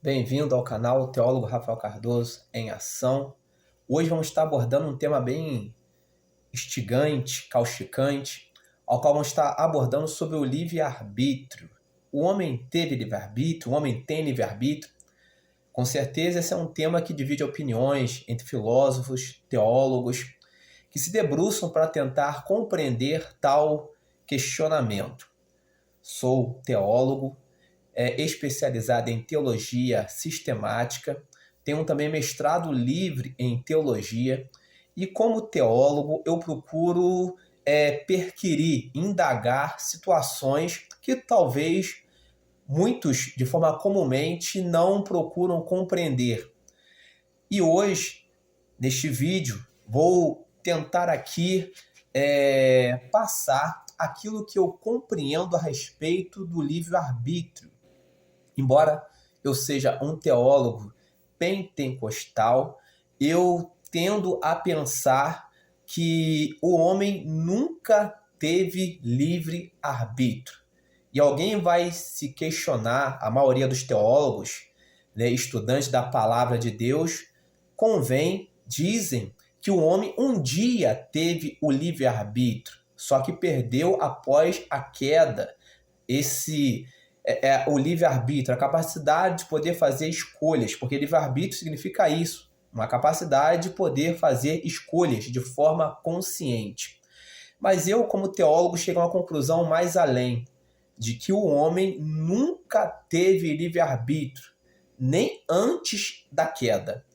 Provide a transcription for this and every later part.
Bem-vindo ao canal Teólogo Rafael Cardoso em Ação. Hoje vamos estar abordando um tema bem instigante, causticante, ao qual vamos estar abordando sobre o livre-arbítrio. O homem teve livre-arbítrio? O homem tem livre-arbítrio? Com certeza esse é um tema que divide opiniões entre filósofos, teólogos, que se debruçam para tentar compreender tal questionamento. Sou teólogo, especializado em teologia sistemática, tenho também mestrado livre em teologia e como teólogo eu procuro perquirir, indagar situações que talvez muitos, de forma comumente, não procuram compreender. E hoje, neste vídeo, vou tentar aqui passar aquilo que eu compreendo a respeito do livre-arbítrio. Embora eu seja um teólogo pentecostal, eu tendo a pensar que o homem nunca teve livre-arbítrio. E alguém vai se questionar, a maioria dos teólogos, estudantes da palavra de Deus, dizem que o homem um dia teve o livre-arbítrio, só que perdeu após a queda. O livre-arbítrio, a capacidade de poder fazer escolhas, porque livre-arbítrio significa isso, uma capacidade de poder fazer escolhas de forma consciente. Mas eu, como teólogo, chego a uma conclusão mais além, de que o homem nunca teve livre-arbítrio, nem antes da queda.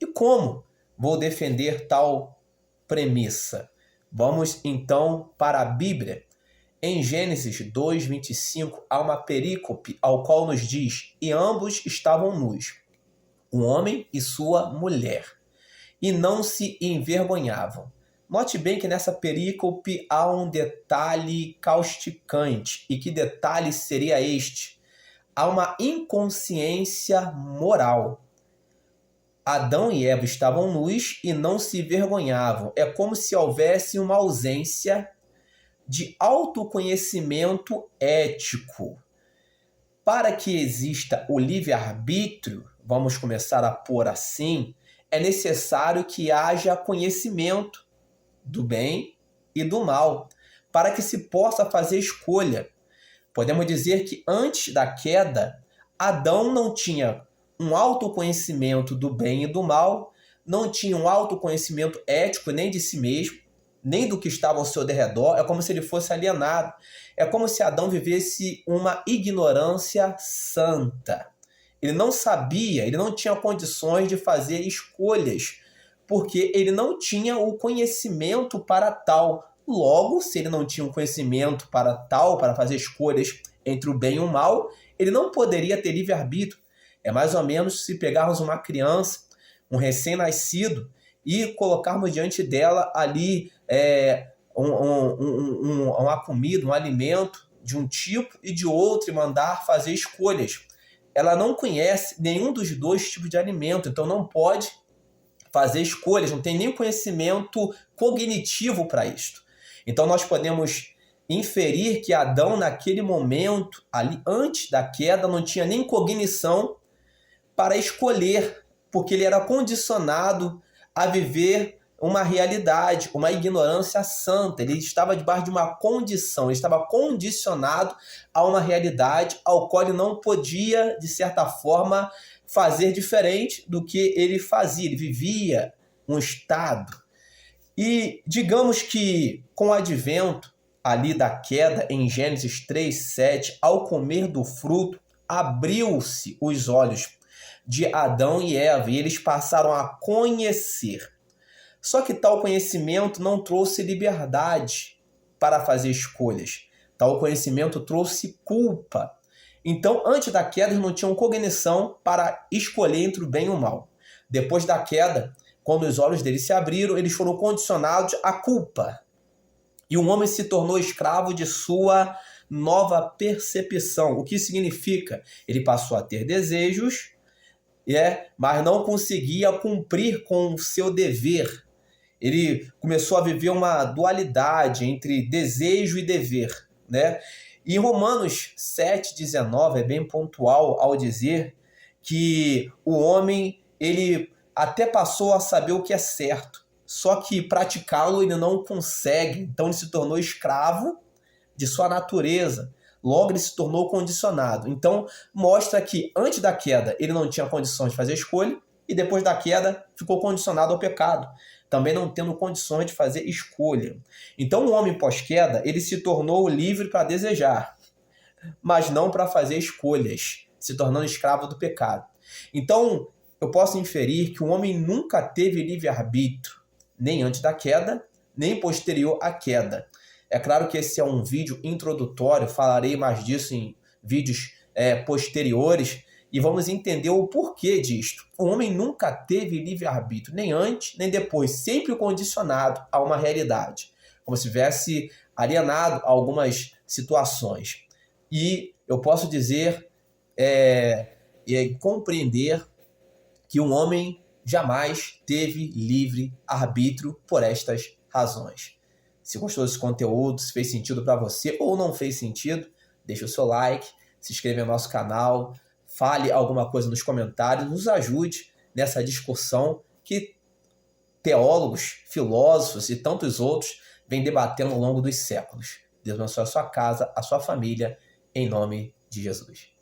E como vou defender tal premissa? Vamos então para a Bíblia. Em Gênesis 2:25 há uma perícope ao qual nos diz: e ambos estavam nus, o homem e sua mulher, e não se envergonhavam. Note bem que nessa perícope há um detalhe causticante. E que detalhe seria este? Há uma inconsciência moral. Adão e Eva estavam nus e não se envergonhavam. É como se houvesse uma ausência de autoconhecimento ético. Para que exista o livre-arbítrio, vamos começar a pôr assim, é necessário que haja conhecimento do bem e do mal, para que se possa fazer escolha. Podemos dizer que antes da queda, Adão não tinha um autoconhecimento do bem e do mal, não tinha um autoconhecimento ético nem de si mesmo, nem do que estava ao seu derredor. É como se ele fosse alienado. É como se Adão vivesse uma ignorância santa. Ele não sabia, ele não tinha condições de fazer escolhas, porque ele não tinha o conhecimento para tal. Logo, se ele não tinha o conhecimento para tal, para fazer escolhas entre o bem e o mal, ele não poderia ter livre-arbítrio. É mais ou menos se pegarmos uma criança, um recém-nascido, e colocarmos diante dela ali uma comida, um alimento de um tipo e de outro, e mandar fazer escolhas. Ela não conhece nenhum dos dois tipos de alimento, então não pode fazer escolhas, não tem nem conhecimento cognitivo para isto. Então nós podemos inferir que Adão, naquele momento, ali antes da queda, não tinha nem cognição para escolher, porque ele era condicionado a viver uma realidade, uma ignorância santa. Ele estava debaixo de uma condição, ele estava condicionado a uma realidade ao qual ele não podia, de certa forma, fazer diferente do que ele fazia. Ele vivia um estado. E digamos que com o advento ali da queda, em Gênesis 3:7, ao comer do fruto, abriu-se os olhos de Adão e Eva, e eles passaram a conhecer. Só que tal conhecimento não trouxe liberdade para fazer escolhas. Tal conhecimento trouxe culpa. Então, antes da queda, eles não tinham cognição para escolher entre o bem e o mal. Depois da queda, quando os olhos deles se abriram, eles foram condicionados à culpa. E o homem se tornou escravo de sua nova percepção. O que significa? Ele passou a ter desejos, mas não conseguia cumprir com o seu dever. Ele começou a viver uma dualidade entre desejo e dever, E em Romanos 7:19 é bem pontual ao dizer que o homem ele até passou a saber o que é certo, só que praticá-lo ele não consegue, então ele se tornou escravo de sua natureza. Logo, ele se tornou condicionado. Então, mostra que antes da queda ele não tinha condições de fazer escolha e depois da queda ficou condicionado ao pecado, também não tendo condições de fazer escolha. Então, o homem pós-queda ele se tornou livre para desejar, mas não para fazer escolhas, se tornando escravo do pecado. Então, eu posso inferir que o homem nunca teve livre-arbítrio, nem antes da queda, nem posterior à queda. É claro que esse é um vídeo introdutório, falarei mais disso em vídeos posteriores, e vamos entender o porquê disto. O homem nunca teve livre-arbítrio, nem antes, nem depois, sempre condicionado a uma realidade, como se tivesse alienado a algumas situações. E eu posso dizer e compreender que um homem jamais teve livre-arbítrio por estas razões. Se gostou desse conteúdo, se fez sentido para você ou não fez sentido, deixa o seu like, se inscreva no nosso canal, fale alguma coisa nos comentários, nos ajude nessa discussão que teólogos, filósofos e tantos outros vêm debatendo ao longo dos séculos. Deus abençoe a sua casa, a sua família, em nome de Jesus.